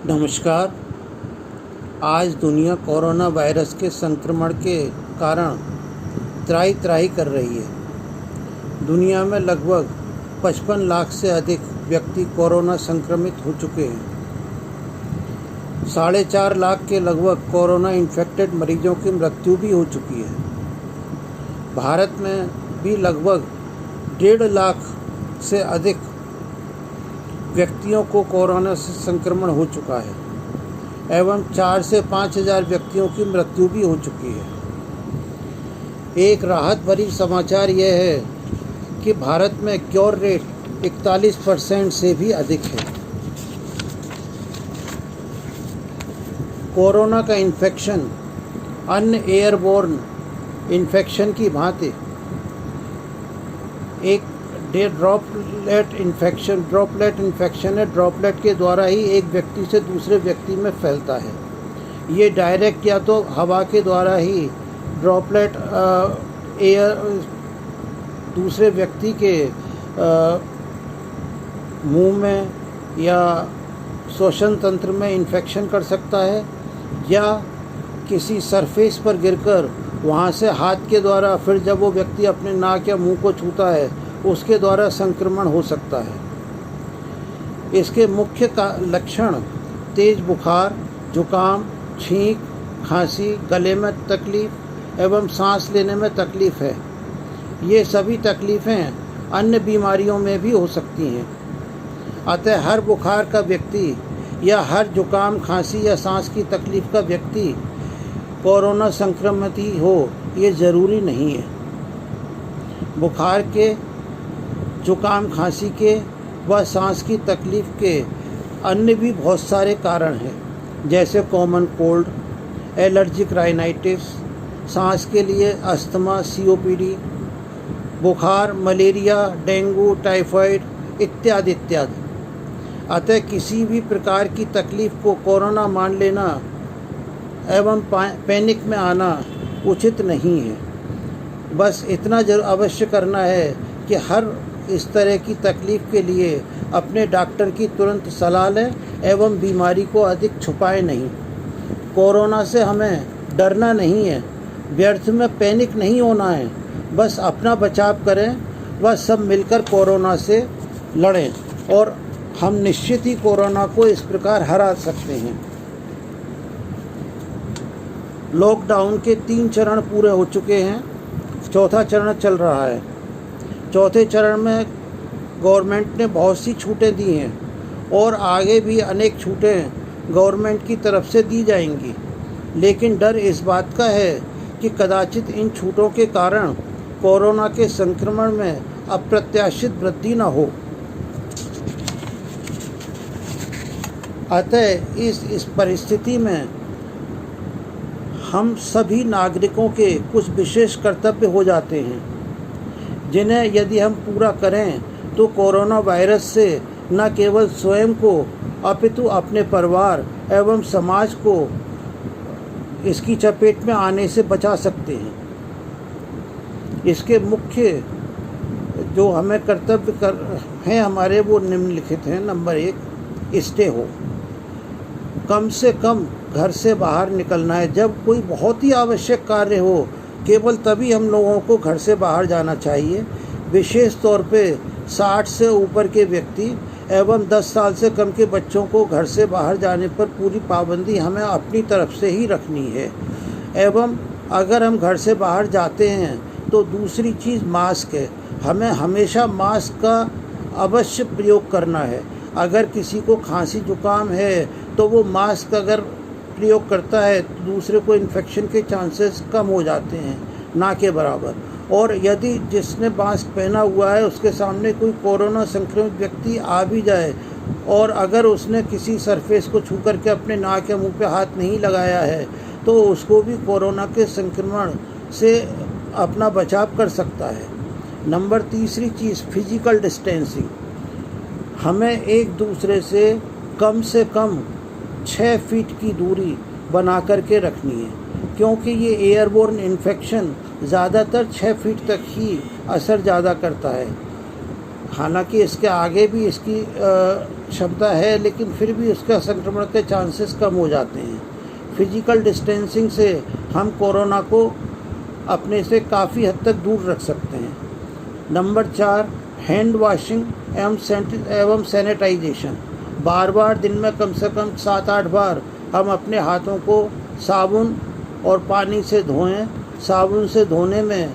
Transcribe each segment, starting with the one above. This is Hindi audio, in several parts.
नमस्कार। आज दुनिया कोरोना वायरस के संक्रमण के कारण त्राही त्राही कर रही है। दुनिया में लगभग 55 लाख से अधिक व्यक्ति कोरोना संक्रमित हो चुके हैं। 4.5 लाख के लगभग कोरोना इन्फेक्टेड मरीजों की मृत्यु भी हो चुकी है। भारत में भी लगभग 1.5 लाख से अधिक व्यक्तियों को कोरोना से संक्रमण हो चुका है एवं 4 से 5 हज़ार व्यक्तियों की मृत्यु भी हो चुकी है। एक राहत भरी समाचार यह है कि भारत में क्योर रेट 41% से भी अधिक है। कोरोना का इन्फेक्शन अन्य एयरबोर्न इन्फेक्शन की भांति एक ड्रॉपलेट इन्फेक्शन है। ड्रॉपलेट के द्वारा ही एक व्यक्ति से दूसरे व्यक्ति में फैलता है। ये डायरेक्ट या तो हवा के द्वारा ही ड्रॉपलेट एयर दूसरे व्यक्ति के मुंह में या श्वसन तंत्र में इन्फेक्शन कर सकता है, या किसी सरफेस पर गिरकर वहाँ से हाथ के द्वारा फिर जब वो व्यक्ति अपने नाक या मुंह को छूता है उसके द्वारा संक्रमण हो सकता है। इसके मुख्य लक्षण तेज बुखार, जुकाम, छींक, खांसी, गले में तकलीफ एवं सांस लेने में तकलीफ है। ये सभी तकलीफ़ें अन्य बीमारियों में भी हो सकती हैं। अतः हर बुखार का व्यक्ति या हर जुकाम, खांसी या सांस की तकलीफ़ का व्यक्ति कोरोना संक्रमित ही हो ये ज़रूरी नहीं है। बुखार के, जुकाम, खांसी के व सांस की तकलीफ़ के अन्य भी बहुत सारे कारण हैं, जैसे कॉमन कोल्ड, एलर्जिक राइनाइटिस, सांस के लिए अस्थमा, COPD, बुखार, मलेरिया, डेंगू, टाइफाइड इत्यादि इत्यादि। अतः किसी भी प्रकार की तकलीफ़ को कोरोना मान लेना एवं पैनिक में आना उचित नहीं है। बस इतना अवश्य करना है कि हर इस तरह की तकलीफ़ के लिए अपने डॉक्टर की तुरंत सलाह लें एवं बीमारी को अधिक छुपाएं नहीं। कोरोना से हमें डरना नहीं है, व्यर्थ में पैनिक नहीं होना है। बस अपना बचाव करें व सब मिलकर कोरोना से लड़ें और हम निश्चित ही कोरोना को इस प्रकार हरा सकते हैं। लॉकडाउन के 3 चरण पूरे हो चुके हैं, 4था चरण चल रहा है। चौथे चरण में गवर्नमेंट ने बहुत सी छूटें दी हैं और आगे भी अनेक छूटें गवर्नमेंट की तरफ से दी जाएंगी, लेकिन डर इस बात का है कि कदाचित इन छूटों के कारण कोरोना के संक्रमण में अप्रत्याशित वृद्धि न हो। अतः इस परिस्थिति में हम सभी नागरिकों के कुछ विशेष कर्तव्य हो जाते हैं, जिन्हें यदि हम पूरा करें तो कोरोना वायरस से न केवल स्वयं को अपितु अपने परिवार एवं समाज को इसकी चपेट में आने से बचा सकते हैं। इसके मुख्य जो हमें कर्तव्य हैं हमारे वो निम्नलिखित हैं। Number 1, stay home. कम से कम घर से बाहर निकलना है। जब कोई बहुत ही आवश्यक कार्य हो केवल तभी हम लोगों को घर से बाहर जाना चाहिए। विशेष तौर पे 60 से ऊपर के व्यक्ति एवं 10 साल से कम के बच्चों को घर से बाहर जाने पर पूरी पाबंदी हमें अपनी तरफ से ही रखनी है। एवं अगर हम घर से बाहर जाते हैं तो दूसरी चीज़ मास्क है। हमें हमेशा मास्क का अवश्य प्रयोग करना है। अगर किसी को खांसी जुकाम है तो वो मास्क अगर प्रयोग करता है तो दूसरे को इन्फेक्शन के चांसेस कम हो जाते हैं, ना के बराबर। और यदि जिसने मास्क पहना हुआ है उसके सामने कोई कोरोना संक्रमित व्यक्ति आ भी जाए और अगर उसने किसी सरफेस को छू करके अपने नाक या मुंह पे हाथ नहीं लगाया है तो उसको भी कोरोना के संक्रमण से अपना बचाव कर सकता है। नंबर 3 चीज़, फिजिकल डिस्टेंसिंग। हमें एक दूसरे से कम 6 फीट की दूरी बना करके रखनी है, क्योंकि ये एयरबोर्न इन्फेक्शन ज़्यादातर 6 फीट तक ही असर ज़्यादा करता है। हालांकि इसके आगे भी इसकी क्षमता है, लेकिन फिर भी उसका संक्रमण के चांसेस कम हो जाते हैं। फिजिकल डिस्टेंसिंग से हम कोरोना को अपने से काफ़ी हद तक दूर रख सकते हैं। नंबर 4, हैंड वॉशिंग एवं सैनिटाइजेशन। बार बार दिन में कम से कम 7-8 बार हम अपने हाथों को साबुन और पानी से धोएं। साबुन से धोने में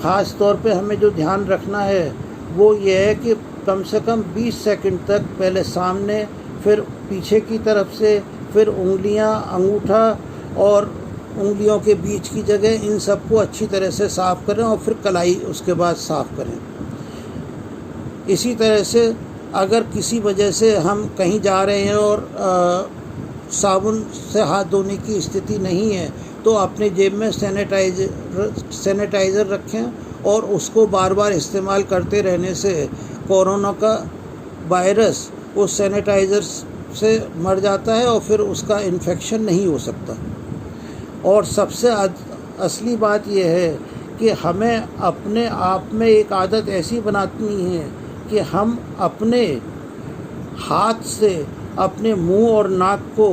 ख़ास तौर पे हमें जो ध्यान रखना है वो ये है कि कम से कम 20 सेकंड तक पहले सामने, फिर पीछे की तरफ से, फिर उंगलियां, अंगूठा और उंगलियों के बीच की जगह, इन सबको अच्छी तरह से साफ़ करें और फिर कलाई उसके बाद साफ़ करें। इसी तरह से अगर किसी वजह से हम कहीं जा रहे हैं और साबुन से हाथ धोने की स्थिति नहीं है तो अपने जेब में सैनिटाइज़र रखें और उसको बार बार इस्तेमाल करते रहने से कोरोना का वायरस उस सैनिटाइज़र से मर जाता है और फिर उसका इन्फेक्शन नहीं हो सकता। और सबसे असली बात यह है कि हमें अपने आप में एक आदत ऐसी बनानी है कि हम अपने हाथ से अपने मुंह और नाक को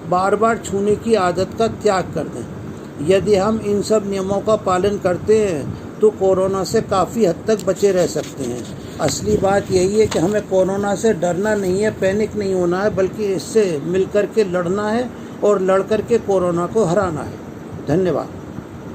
बार बार छूने की आदत का त्याग कर दें। यदि हम इन सब नियमों का पालन करते हैं तो कोरोना से काफ़ी हद तक बचे रह सकते हैं। असली बात यही है कि हमें कोरोना से डरना नहीं है, पैनिक नहीं होना है, बल्कि इससे मिलकर के लड़ना है और लड़ कर के कोरोना को हराना है। धन्यवाद।